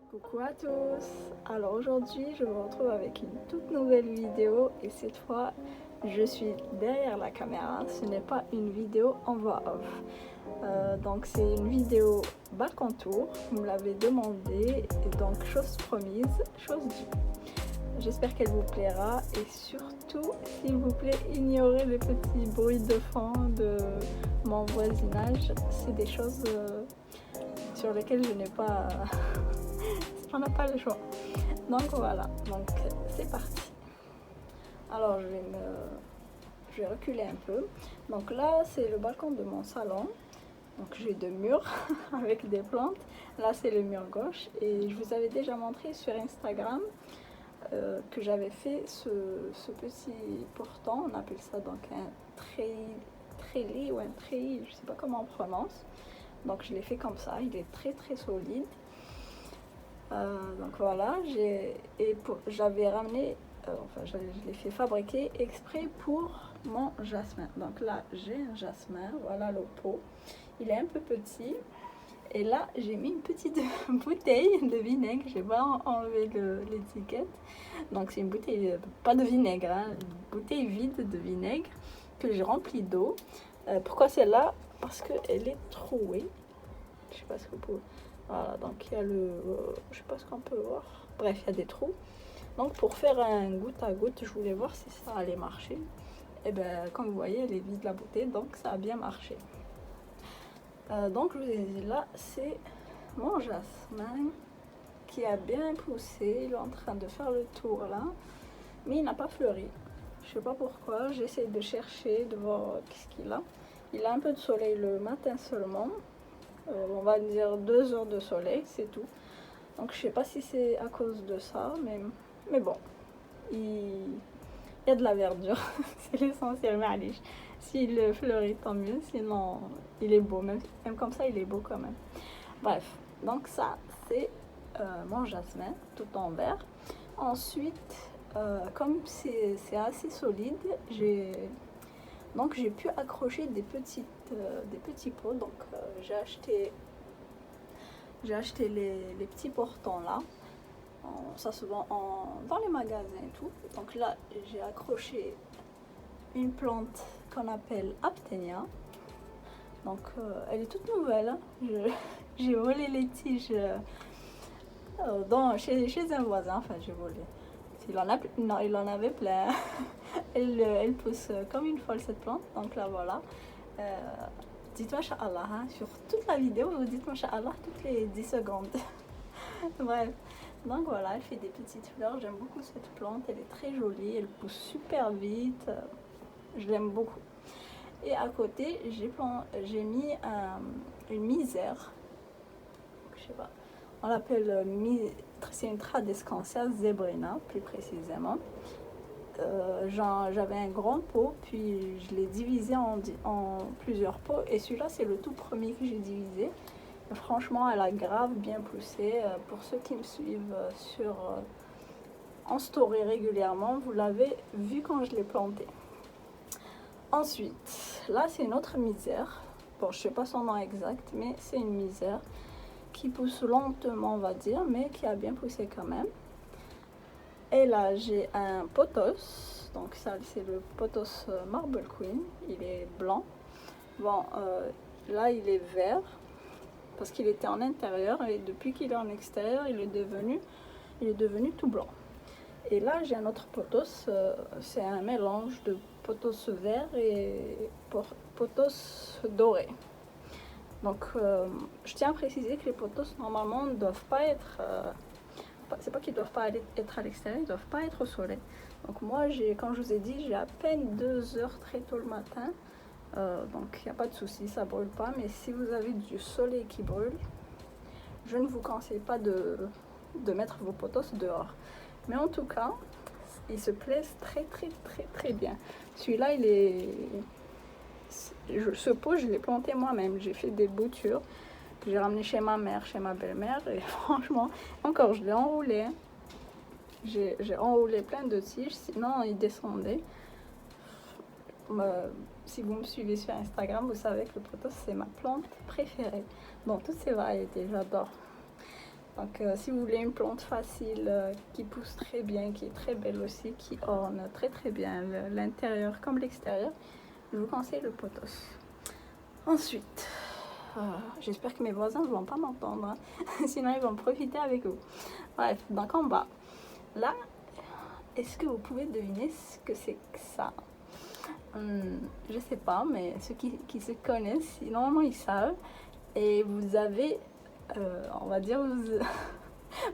Coucou à tous. Alors aujourd'hui je vous retrouve avec une toute nouvelle vidéo et cette fois je suis derrière la caméra, ce n'est pas une vidéo en voix off. Donc c'est une vidéo balcon tour, vous me l'avez demandé et donc chose promise, chose due. J'espère qu'elle vous plaira et surtout s'il vous plaît ignorez les petits bruits de fond de mon voisinage, c'est des choses sur lesquelles je n'ai pas... on n'a pas le choix. Donc voilà, donc c'est parti. Alors je vais reculer un peu. Donc là c'est le balcon de mon salon. Donc j'ai deux murs avec des plantes. Là c'est le mur gauche et je vous avais déjà montré sur Instagram que j'avais fait ce petit portant. On appelle ça donc un treillis ou un treillis, je sais pas comment on prononce. Donc je l'ai fait comme ça, il est très solide. Donc voilà, j'avais ramené, enfin je l'ai fait fabriquer exprès pour mon jasmin. Donc là j'ai un jasmin, voilà le pot, il est un peu petit. Et là j'ai mis une petite bouteille de vinaigre, je vais pas enlever l'étiquette. Donc c'est une bouteille, pas de vinaigre, hein, une bouteille vide de vinaigre que j'ai remplie d'eau. Pourquoi celle-là? Parce qu'elle est trouée. Je sais pas ce que vous pouvez... Voilà, donc il y a je sais pas ce qu'on peut voir. Bref, il y a des trous. Donc pour faire un goutte à goutte, je voulais voir si ça allait marcher. Et bien, comme vous voyez, elle est vide la bouteille, donc ça a bien marché. Donc je vous ai dit, là, c'est mon jasmin qui a bien poussé. Il est en train de faire le tour là, mais il n'a pas fleuri. Je sais pas pourquoi. J'essaie de chercher, de voir qu'est-ce qu'il a. Il a un peu de soleil le matin seulement. On va dire 2 heures de soleil, c'est tout. Donc je sais pas si c'est à cause de ça, mais bon, il y a de la verdure, c'est l'essentiel, mais s'il fleurit tant mieux, sinon il est beau, même comme ça il est beau quand même. Bref, donc ça c'est mon jasmin tout en vert. Ensuite, comme c'est assez solide, j'ai pu accrocher des petits pots. Donc j'ai acheté les petits portants là. Ça se vend dans les magasins et tout. Donc là j'ai accroché une plante qu'on appelle Aptenia. Donc elle est toute nouvelle, hein. J'ai volé les tiges chez un voisin. Enfin j'ai volé, il en avait plein. Elle pousse comme une folle cette plante. Donc là voilà, dites Masha'Allah, hein, sur toute la vidéo, vous dites Masha'Allah toutes les 10 secondes. Bref, donc voilà, elle fait des petites fleurs. J'aime beaucoup cette plante, elle est très jolie, elle pousse super vite. Je l'aime beaucoup. Et à côté, j'ai mis une misère. Je sais pas, on l'appelle c'est une Tradescantia zebrina, plus précisément. J'avais un grand pot, puis je l'ai divisé en plusieurs pots, et celui-là c'est le tout premier que j'ai divisé. Et franchement elle a grave bien poussé. Pour ceux qui me suivent en story régulièrement, vous l'avez vu quand je l'ai planté. Ensuite, là c'est une autre misère. Bon, je sais pas son nom exact, mais c'est une misère qui pousse lentement, on va dire, mais qui a bien poussé quand même. Et là j'ai un pothos, donc ça c'est le pothos Marble Queen, il est blanc. Bon, là il est vert parce qu'il était en intérieur, et depuis qu'il est en extérieur il est devenu tout blanc. Et là j'ai un autre pothos, c'est un mélange de pothos vert et pothos doré. Donc je tiens à préciser que les pothos normalement ne doivent pas être... c'est pas qu'ils doivent pas être à l'extérieur, ils doivent pas être au soleil. Donc moi, comme je vous ai dit, j'ai à peine 2 heures très tôt le matin. Donc il n'y a pas de souci, ça brûle pas. Mais si vous avez du soleil qui brûle, je ne vous conseille pas de mettre vos pothos dehors. Mais en tout cas, ils se plaisent très bien. Celui-là, ce pot, je l'ai planté moi-même. J'ai fait des boutures que j'ai ramené chez ma mère, chez ma belle-mère, et franchement, encore je l'ai enroulé. J'ai enroulé plein de tiges, sinon il descendait. Si vous me suivez sur Instagram, vous savez que le pothos, c'est ma plante préférée. Bon, toutes ces variétés, j'adore. Donc, si vous voulez une plante facile, qui pousse très bien, qui est très belle aussi, qui orne très très bien l'intérieur comme l'extérieur, je vous conseille le pothos. Ensuite, j'espère que mes voisins ne vont pas m'entendre, hein. Sinon ils vont profiter avec vous. Bref, donc en bas, là, est-ce que vous pouvez deviner ce que c'est que ça? Je sais pas, mais ceux qui se connaissent, normalement ils savent. Et vous avez, on va dire,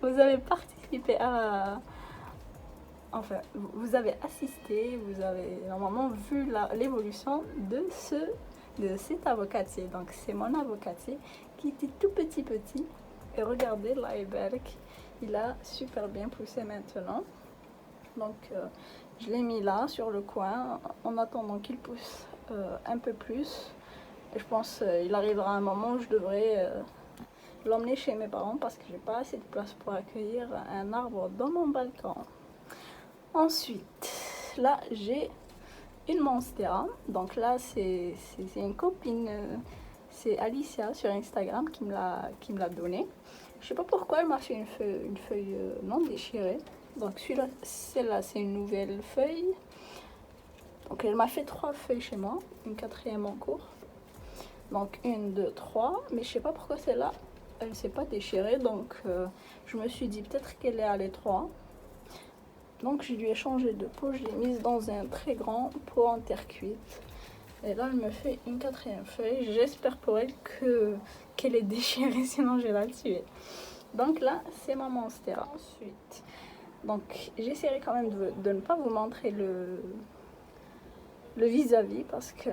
vous avez participé à... Enfin, vous avez assisté, vous avez normalement vu l'évolution de cet avocatier. Donc c'est mon avocatier qui était tout petit. Et regardez, là, il a super bien poussé maintenant. Donc je l'ai mis là sur le coin en attendant qu'il pousse un peu plus. Et je pense qu'il arrivera un moment où je devrais l'emmener chez mes parents parce que j'ai pas assez de place pour accueillir un arbre dans mon balcon. Ensuite, là j'ai une monstera. Donc là c'est une copine, c'est Alicia sur Instagram qui me l'a donnée. Je sais pas pourquoi elle m'a fait une feuille non déchirée. Donc celle-là c'est une nouvelle feuille. Donc elle m'a fait 3 feuilles chez moi, une 4e en cours. Donc 1, 2, 3, mais je sais pas pourquoi celle-là, elle s'est pas déchirée. Donc je me suis dit peut-être qu'elle est à l'étroit. Donc je lui ai changé de pot, je l'ai mise dans un très grand pot en terre cuite. Et là elle me fait une 4e feuille. J'espère pour elle qu'elle est déchirée, sinon je vais la tuer. Donc là c'est ma monstera. Ensuite, donc j'essaierai quand même de ne pas vous montrer le vis-à-vis parce que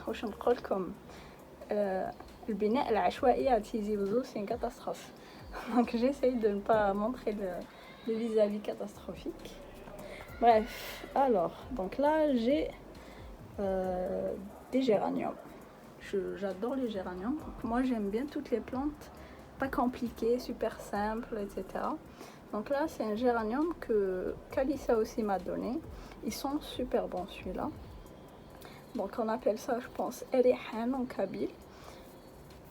واش نقول لكم البناء العشوائي à Tizi Ouzou c'est une catastrophe. Donc j'essaye de ne pas montrer le vis-à-vis catastrophique. Bref, alors donc là j'ai des géraniums. J'adore les géraniums. Donc, moi j'aime bien toutes les plantes pas compliquées, super simples, etc. Donc là c'est un géranium que Kalissa aussi m'a donné. Ils sont super bons celui-là. Donc on appelle ça, je pense, Erihan en kabyle.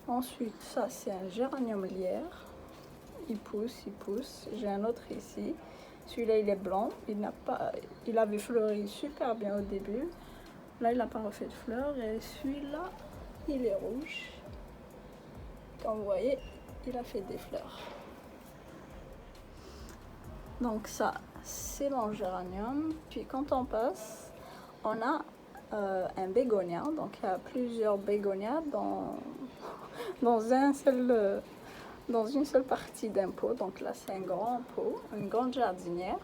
Ensuite, ça c'est un géranium lierre. Il pousse. J'ai un autre ici. Celui-là il est blanc. Il avait fleuri super bien au début. Là il n'a pas refait de fleurs. Et celui-là, il est rouge. Comme vous voyez, il a fait des fleurs. Donc ça, c'est mon géranium. Puis quand on passe, on a un bégonia. Donc il y a plusieurs bégonias dans une seule partie d'un pot. Donc là c'est un grand pot, une grande jardinière.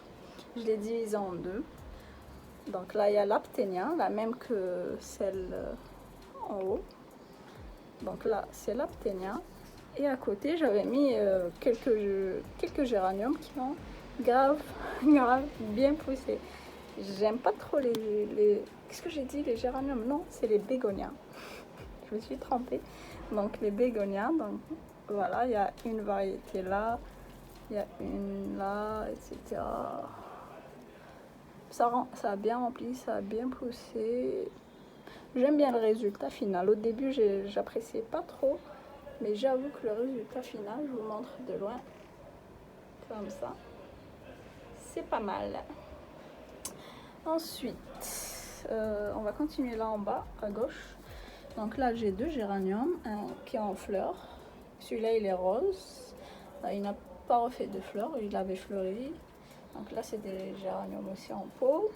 Je l'ai divisé en 2. Donc là il y a l'apténia, la même que celle en haut. Donc là c'est l'apténia. Et à côté j'avais mis quelques géraniums qui ont grave bien poussé. J'aime pas trop les... Qu'est-ce que j'ai dit? Les géraniums? Non, c'est les bégonias. Je me suis trompée. Donc les bégonias, donc voilà, il y a une variété là, il y a une là, etc. Ça a bien rempli, ça a bien poussé. J'aime bien le résultat final. Au début, j'appréciais pas trop, mais j'avoue que le résultat final, je vous montre de loin, comme ça, c'est pas mal. Ensuite, on va continuer là en bas, à gauche. Donc là, j'ai 2 géraniums, un qui est en fleurs. Celui-là, il est rose. Là, il n'a pas refait de fleurs, il avait fleuri. Donc là, c'est des géraniums aussi en pot.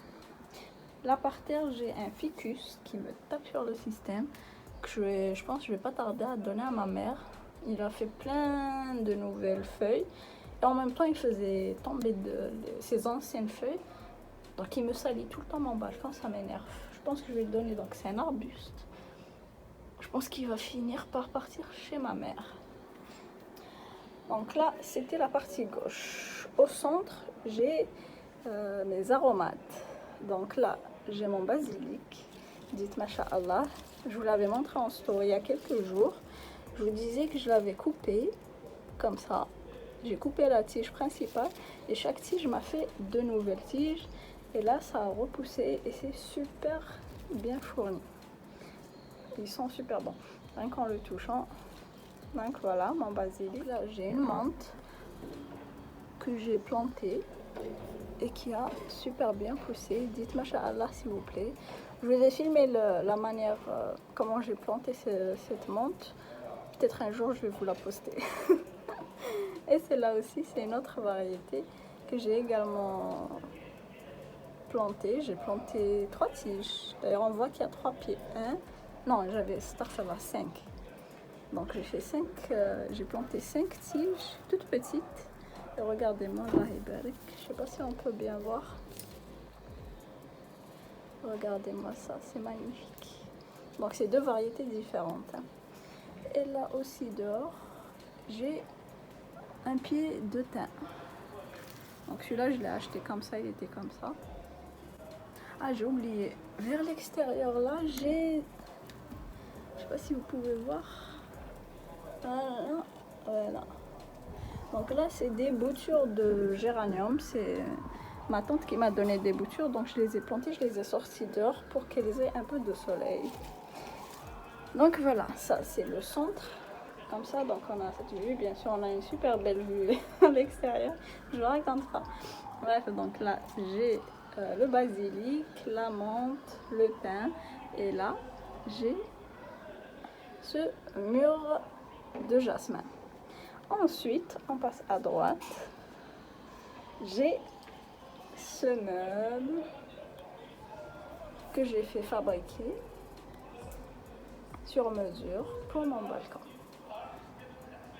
Là, par terre, j'ai un ficus qui me tape sur le système. Que je pense que je vais pas tarder à donner à ma mère. Il a fait plein de nouvelles feuilles. Et en même temps, il faisait tomber ses anciennes feuilles. Donc il me salit tout le temps mon balcon, ça m'énerve. Je pense que je vais le donner, donc c'est un arbuste. Je pense qu'il va finir par partir chez ma mère. Donc là, c'était la partie gauche. Au centre, j'ai mes aromates. Donc là, j'ai mon basilic. Dites Masha'Allah. Je vous l'avais montré en story il y a quelques jours. Je vous disais que je l'avais coupé comme ça. J'ai coupé la tige principale et chaque tige m'a fait 2 nouvelles tiges. Et là, ça a repoussé et c'est super bien fournis. Ils sont super bons, rien qu'en le touchant. Donc voilà mon basilic. Là j'ai une menthe que j'ai plantée et qui a super bien poussé. Dites Masha'Allah s'il vous plaît. Je vous ai filmé la manière comment j'ai planté cette menthe. Peut-être un jour je vais vous la poster. Et celle-là aussi c'est une autre variété que j'ai également plantée. J'ai planté 3 tiges. D'ailleurs on voit qu'il y a 3 pieds. Non, j'avais ça va 5. Donc j'ai fait 5, j'ai planté 5 tiges toutes petites. Et regardez-moi, Allah Ibarik. Je sais pas si on peut bien voir. Regardez-moi ça, c'est magnifique. Donc c'est 2 variétés différentes. Hein. Et là aussi dehors, j'ai un pied de thym. Donc celui-là, je l'ai acheté comme ça, il était comme ça. Ah, j'ai oublié. Vers l'extérieur là, j'ai... Je sais pas si vous pouvez voir. Voilà. Donc là, c'est des boutures de géranium. C'est ma tante qui m'a donné des boutures. Donc je les ai plantées, je les ai sorties dehors pour qu'elles aient un peu de soleil. Donc voilà, ça c'est le centre. Comme ça, donc on a cette vue. Bien sûr, on a une super belle vue à l'extérieur. Je vous raconte pas. Bref, donc là, j'ai le basilic, la menthe, le thym. Et là, j'ai ce mur de jasmin. Ensuite, on passe à droite. J'ai ce meuble que j'ai fait fabriquer sur mesure pour mon balcon.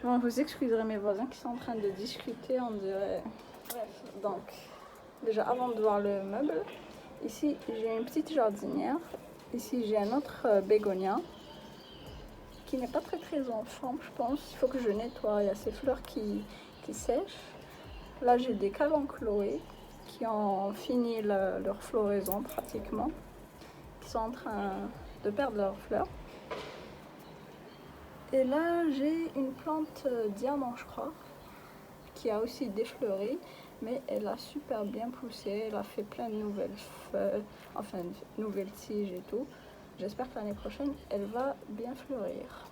Bon, vous excuserez mes voisins qui sont en train de discuter, on dirait. Bref, donc, déjà avant de voir le meuble, ici j'ai une petite jardinière. Ici j'ai un autre bégonia qui n'est pas très en forme, je pense. Il faut que je nettoie, il y a ces fleurs qui sèchent. Là j'ai des calanchoé qui ont fini leur floraison pratiquement, qui sont en train de perdre leurs fleurs. Et là j'ai une plante diamant je crois, qui a aussi défleuri, mais elle a super bien poussé, elle a fait plein de nouvelles feuilles, enfin de nouvelles tiges et tout. J'espère que l'année prochaine elle va bien fleurir.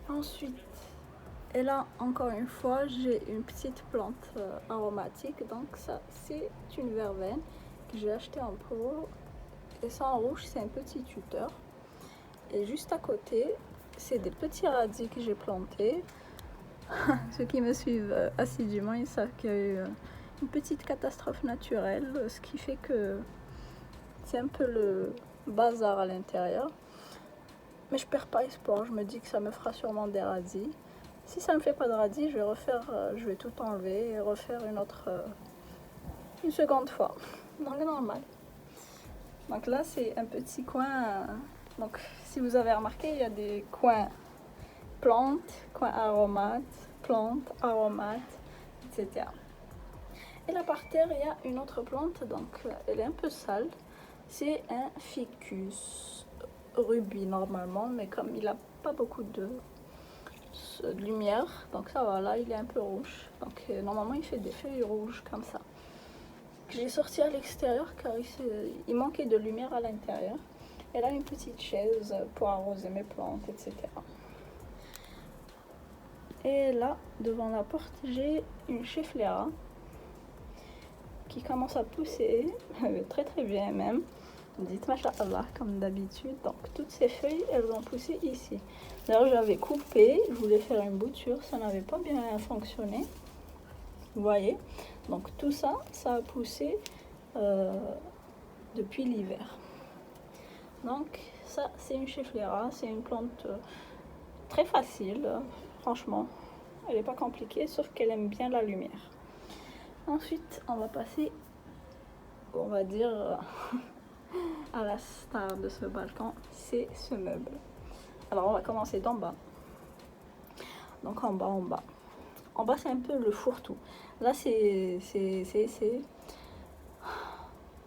Ensuite, et là encore une fois j'ai une petite plante aromatique, donc ça c'est une verveine que j'ai acheté en pot, et ça en rouge c'est un petit tuteur, et juste à côté c'est des petits radis que j'ai plantés. Ceux qui me suivent assidûment ils savent qu'il y a eu une petite catastrophe naturelle, ce qui fait que c'est un peu le bazar à l'intérieur, mais je perds pas espoir, je me dis que ça me fera sûrement des radis. Si ça ne me fait pas de radis, je vais refaire, je vais tout enlever et refaire une seconde fois. Donc normal. Donc là c'est un petit coin. Donc si vous avez remarqué, il y a des coins plantes, coins aromates, plantes, aromates, etc. Et là par terre, il y a une autre plante. Donc elle est un peu sale. C'est un ficus rubis normalement, mais comme il n'a pas beaucoup de lumière, donc ça va, là il est un peu rouge, donc normalement il fait des feuilles rouges comme ça. J'ai sorti à l'extérieur car il manquait de lumière à l'intérieur. Elle a une petite chaise pour arroser mes plantes, etc. Et là devant la porte j'ai une chifléra qui commence à pousser très bien même. Dites Masha'Allah comme d'habitude. Donc toutes ces feuilles elles ont poussé ici. D'ailleurs j'avais coupé, je voulais faire une bouture, ça n'avait pas bien fonctionné. Vous voyez, donc tout ça, ça a poussé depuis l'hiver. Donc ça c'est une chifléra, c'est une plante très facile, franchement. Elle n'est pas compliquée, sauf qu'elle aime bien la lumière. Ensuite on va passer, on va dire... à la star de ce balcon, c'est ce meuble. Alors on va commencer d'en bas. Donc en bas c'est un peu le fourre-tout. Là c'est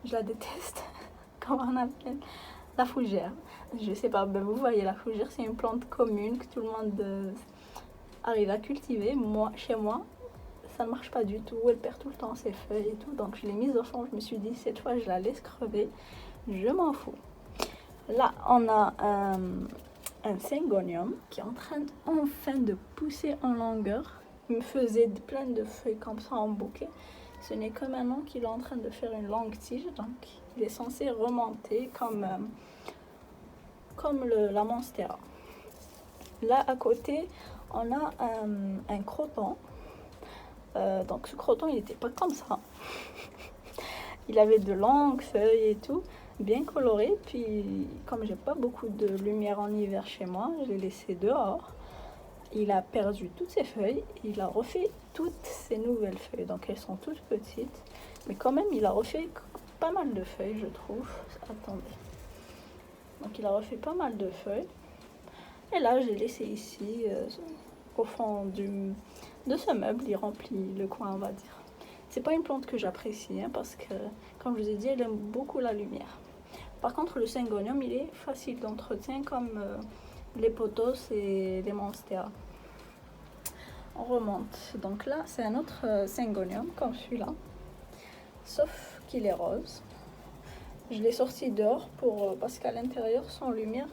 je la déteste. Comment on appelle, la fougère. Je sais pas, ben vous voyez, la fougère c'est une plante commune que tout le monde arrive à cultiver. Moi, chez moi, ça ne marche pas du tout. Elle perd tout le temps ses feuilles et tout. Donc je l'ai mise au fond. Je me suis dit cette fois je la laisse crever. je m'en fous. Là, on a un syngonium qui est en train enfin de pousser en longueur. Il me faisait plein de feuilles comme ça en bouquet. Ce n'est que maintenant qu'il est en train de faire une longue tige, donc il est censé remonter comme la monstera. Là, à côté, on a un croton. Donc ce croton, il n'était pas comme ça. Il avait de longues feuilles et tout, bien colorées. Puis, comme j'ai pas beaucoup de lumière en hiver chez moi, je l'ai laissé dehors. Il a perdu toutes ses feuilles. Il a refait toutes ses nouvelles feuilles. Donc elles sont toutes petites. Mais quand même, il a refait pas mal de feuilles, je trouve. Attendez. Donc il a refait pas mal de feuilles. Et là, je l'ai laissé ici, au fond de ce meuble. Il remplit le coin, on va dire. C'est pas une plante que j'apprécie, hein, parce que, comme je vous ai dit, elle aime beaucoup la lumière. Par contre, le syngonium, il est facile d'entretien, comme les pothos et les monstera. On remonte. Donc là, c'est un autre syngonium, comme celui-là, sauf qu'il est rose. Je l'ai sorti dehors parce qu'à l'intérieur, sans lumière,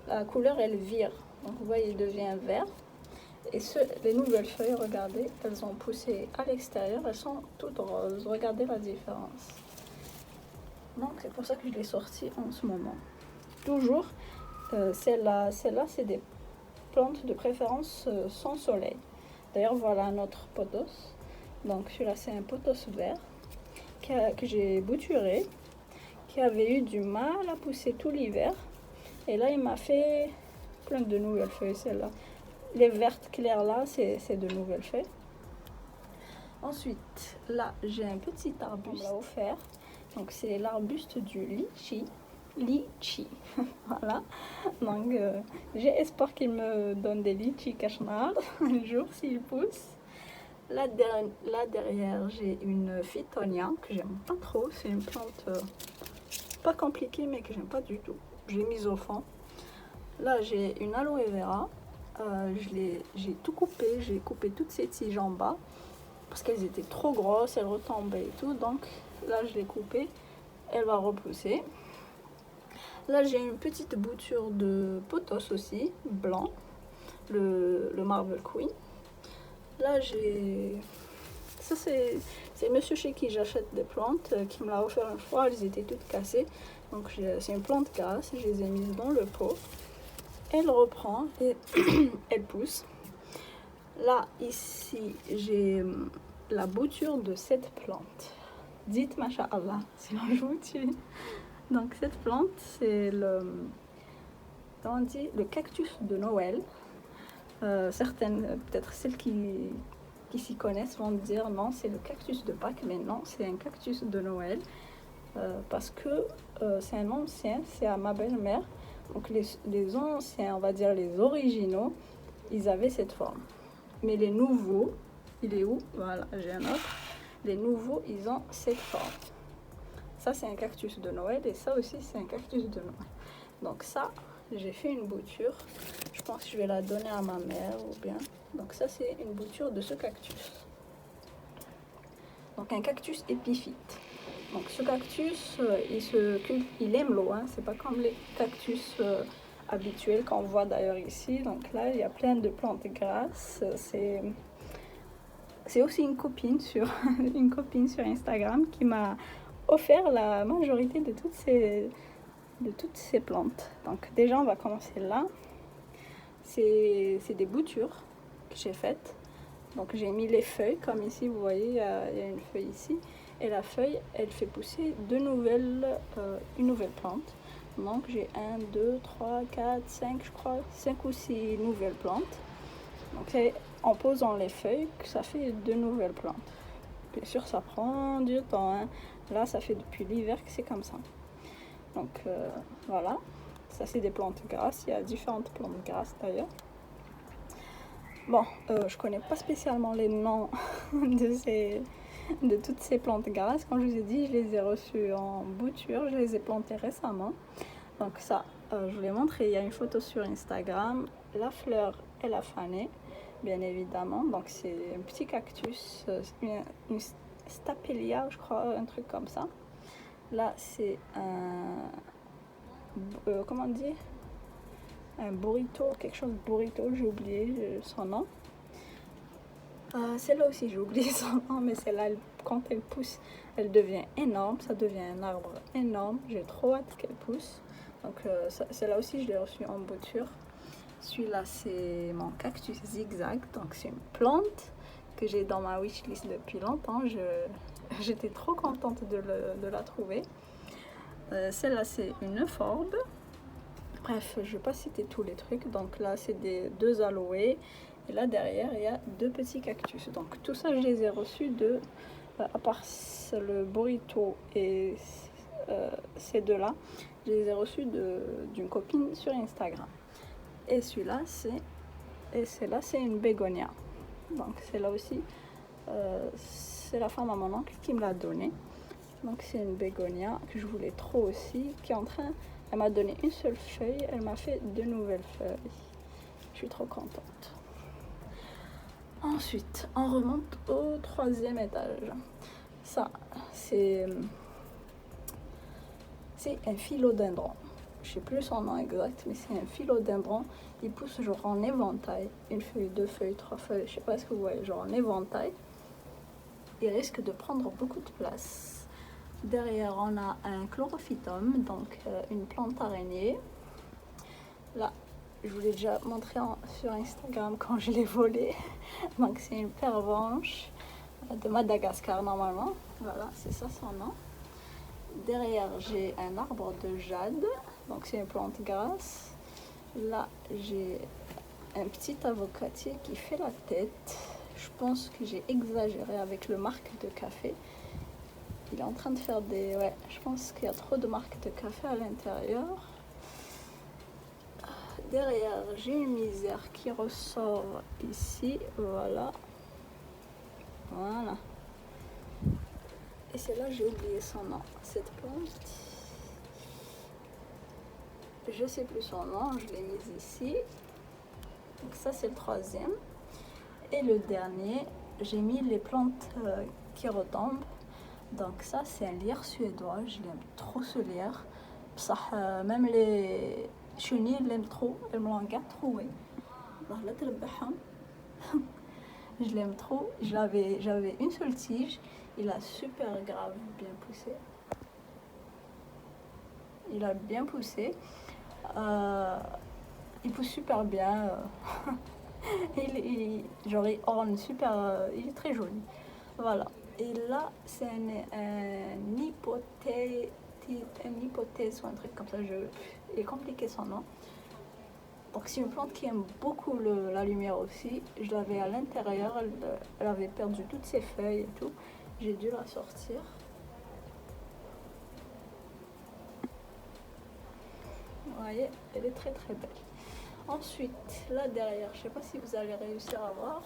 la couleur, elle vire. Donc vous voyez, il devient vert. Et les nouvelles feuilles, regardez, elles ont poussé à l'extérieur, elles sont toutes roses. Regardez la différence. Donc c'est pour ça que je l'ai sorti en ce moment. Toujours, celle-là, c'est des plantes de préférence sans soleil. D'ailleurs, voilà notre pothos. Donc celui-là, c'est un pothos vert que j'ai bouturé, qui avait eu du mal à pousser tout l'hiver. Et là, il m'a fait plein de nouvelles feuilles, celle-là. Les vertes claires là, c'est de nouvelles feuilles. Ensuite, là, j'ai un petit arbuste à offert. Donc, c'est l'arbuste du litchi. Litchi. Voilà. Donc, j'ai espoir qu'il me donne des litchis cachemar un jour s'il pousse. Là derrière, j'ai une Phytonia que j'aime pas trop. C'est une plante pas compliquée, mais que j'aime pas du tout. Je l'ai mise au fond. Là, j'ai une aloe vera. J'ai tout coupé, j'ai coupé toutes ces tiges en bas parce qu'elles étaient trop grosses, elles retombaient et tout. Donc là, je l'ai coupée, elle va repousser. Là, j'ai une petite bouture de pothos aussi, blanc, le Marble Queen. Là, ça, c'est monsieur chez qui j'achète des plantes qui me l'a offert une fois, elles étaient toutes cassées. Donc c'est une plante grasse, je les ai mises dans le pot. Elle reprend et elle pousse. Là, ici, j'ai la bouture de cette plante. Dites Masha'Allah, sinon je vous tue. Donc cette plante, c'est comment on dit, le cactus de Noël. Certaines, peut-être celles qui s'y connaissent vont dire non, c'est le cactus de Pâques, mais non, c'est un cactus de Noël. Parce que c'est un ancien, c'est à ma belle-mère. Donc les anciens, on va dire les originaux, ils avaient cette forme. Mais les nouveaux, il est où? Voilà, j'ai un autre. Les nouveaux, ils ont cette forme. Ça, c'est un cactus de Noël et ça aussi, c'est un cactus de Noël. Donc ça, j'ai fait une bouture. Je pense que je vais la donner à ma mère ou bien. Donc ça, c'est une bouture de ce cactus. Donc un cactus épiphyte. Donc ce cactus, il aime l'eau, hein. C'est pas comme les cactus habituels qu'on voit d'ailleurs ici. Donc là, il y a plein de plantes grasses. C'est aussi une copine sur Instagram qui m'a offert la majorité de toutes ces plantes. Donc déjà, on va commencer là. C'est des boutures que j'ai faites. Donc j'ai mis les feuilles, comme ici, vous voyez, il y a une feuille ici. Et la feuille, elle fait pousser une nouvelle plante. Donc j'ai 1, 2, 3, 4, 5, je crois, 5 ou 6 nouvelles plantes. Donc c'est en posant les feuilles que ça fait 2 nouvelles plantes. Bien sûr, ça prend du temps, hein. Là, ça fait depuis l'hiver que c'est comme ça. Donc voilà, ça c'est des plantes grasses. Il y a différentes plantes grasses d'ailleurs. Bon, je connais pas spécialement les noms de toutes ces plantes grasses. Comme je vous ai dit, je les ai reçues en bouture, je les ai plantées récemment. Donc ça, je vous l'ai montré, il y a une photo sur Instagram. La fleur, elle a fané, bien évidemment. Donc c'est un petit cactus, une stapelia, je crois, un truc comme ça. Là, c'est un... comment on dit? Un burrito, quelque chose de burrito, j'ai oublié son nom. Celle-là aussi, j'ai oublié son nom, mais celle-là, quand elle pousse, elle devient énorme. Ça devient un arbre énorme. J'ai trop hâte qu'elle pousse. Donc, celle-là aussi, je l'ai reçue en bouture. Celui-là, c'est mon cactus zigzag. Donc, c'est une plante que j'ai dans ma wishlist depuis longtemps. J'étais trop contente de la trouver. Celle-là, c'est une euphorbes. Bref, je ne vais pas citer tous les trucs. Donc là, c'est deux aloés. Et là, derrière, il y a deux petits cactus. Donc tout ça, je les ai reçus à part le burrito et ces deux-là, je les ai reçus d'une copine sur Instagram. Et celle-là, c'est une bégonia. Donc celle-là aussi, c'est la femme à mon oncle qui me l'a donnée. Donc c'est une bégonia que je voulais trop aussi, qui est en train... Elle m'a donné une seule feuille, elle m'a fait 2 nouvelles feuilles. Je suis trop contente. Ensuite, on remonte au 3e étage. Ça, c'est un philodendron. Je sais plus son nom exact, mais c'est un philodendron. Il pousse genre en éventail. Une feuille, 2 feuilles, 3 feuilles, je sais pas ce que vous voyez, genre en éventail. Il risque de prendre beaucoup de place. Derrière, on a un chlorophytum, donc une plante araignée. Là, je vous l'ai déjà montré sur Instagram quand je l'ai volée. Donc, c'est une pervenche de Madagascar normalement. Voilà, c'est ça son nom. Derrière, j'ai un arbre de jade. Donc, c'est une plante grasse. Là, j'ai un petit avocatier qui fait la tête. Je pense que j'ai exagéré avec le marc de café. Il est en train de faire des... Ouais, je pense qu'il y a trop de marques de café à l'intérieur. Derrière, j'ai une misère qui ressort ici. Voilà. Voilà. Et c'est là, j'ai oublié son nom. Cette plante. Je sais plus son nom. Je l'ai mise ici. Donc ça, c'est le 3e. Et le dernier, j'ai mis les plantes qui retombent. Donc ça, c'est un lierre suédois. Je l'aime trop ce lierre. Même les chenilles, elles l'aiment trop. Elles me l'ont trouvé. Je l'aime trop. J'avais une seule tige. Il a super grave bien poussé. Il a bien poussé. Il pousse super bien. Il orne super. Il est très joli. Voilà. Et là, c'est un hypothèse ou un truc comme ça. Il est compliqué son nom. Donc c'est une plante qui aime beaucoup la lumière aussi. Je l'avais à l'intérieur, elle avait perdu toutes ses feuilles et tout. J'ai dû la sortir. Vous voyez, elle est très très belle. Ensuite, là derrière, je ne sais pas si vous allez réussir à voir.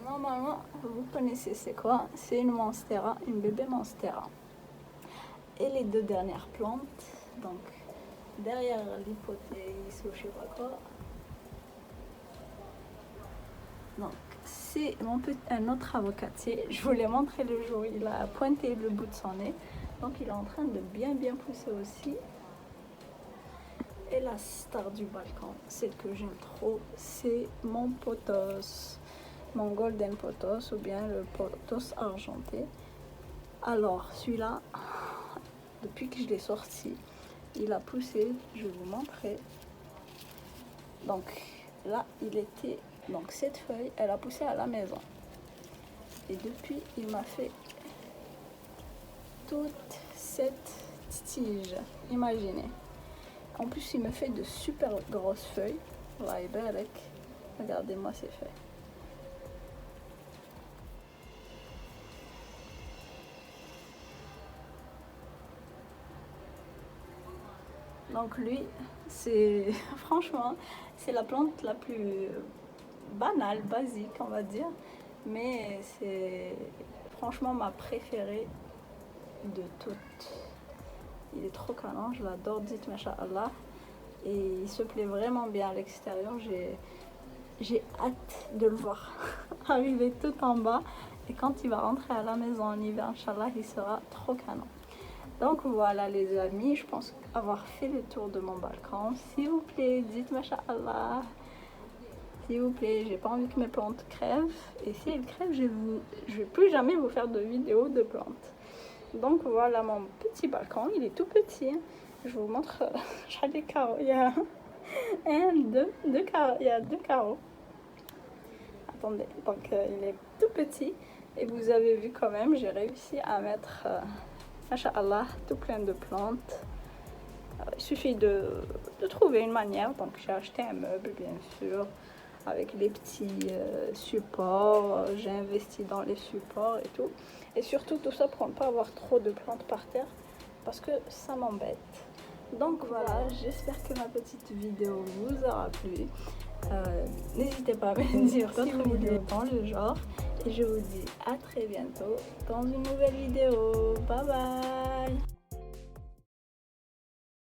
Normalement, vous connaissez c'est quoi? C'est une monstera, une bébé monstera. Et les deux dernières plantes, donc derrière l'hypothèse ou je sais pas quoi. Donc c'est un autre avocatier. Je vous l'ai montré le jour, il a pointé le bout de son nez. Donc il est en train de bien pousser aussi. Et la star du balcon, celle que j'aime trop, c'est mon pothos. Mon golden pothos ou bien le pothos argenté. Alors celui-là, depuis que je l'ai sorti, il a poussé, je vais vous montrer. Donc là, donc cette feuille, elle a poussé à la maison. Et depuis, il m'a fait toute cette tige. Imaginez. En plus, il me fait de super grosses feuilles. Regardez-moi ces feuilles. Donc lui, c'est franchement, c'est la plante la plus banale, basique, on va dire. Mais c'est franchement ma préférée de toutes. Il est trop canon, je l'adore, dites masha'Allah. Et il se plaît vraiment bien à l'extérieur. j'ai hâte de le voir arriver tout en bas. Et quand il va rentrer à la maison en hiver, Inch'Allah, il sera trop canon. Donc voilà les amis, je pense avoir fait le tour de mon balcon. S'il vous plaît, dites Masha'Allah. S'il vous plaît, j'ai pas envie que mes plantes crèvent. Et si elles crèvent, je vais plus jamais vous faire de vidéos de plantes. Donc voilà mon petit balcon, il est tout petit. Je vous montre les carreaux. Il y a deux carreaux. Il y a 2 carreaux. Attendez, donc il est tout petit. Et vous avez vu quand même, j'ai réussi à mettre, Masha'Allah, tout plein de plantes. Il suffit de trouver une manière. Donc j'ai acheté un meuble, bien sûr, avec les petits supports. J'ai investi dans les supports et tout. Et surtout tout ça pour ne pas avoir trop de plantes par terre, parce que ça m'embête. Donc voilà, j'espère que ma petite vidéo vous aura plu. N'hésitez pas à me dire d'autres vidéos dans le genre. Et je vous dis à très bientôt dans une nouvelle vidéo. Bye bye.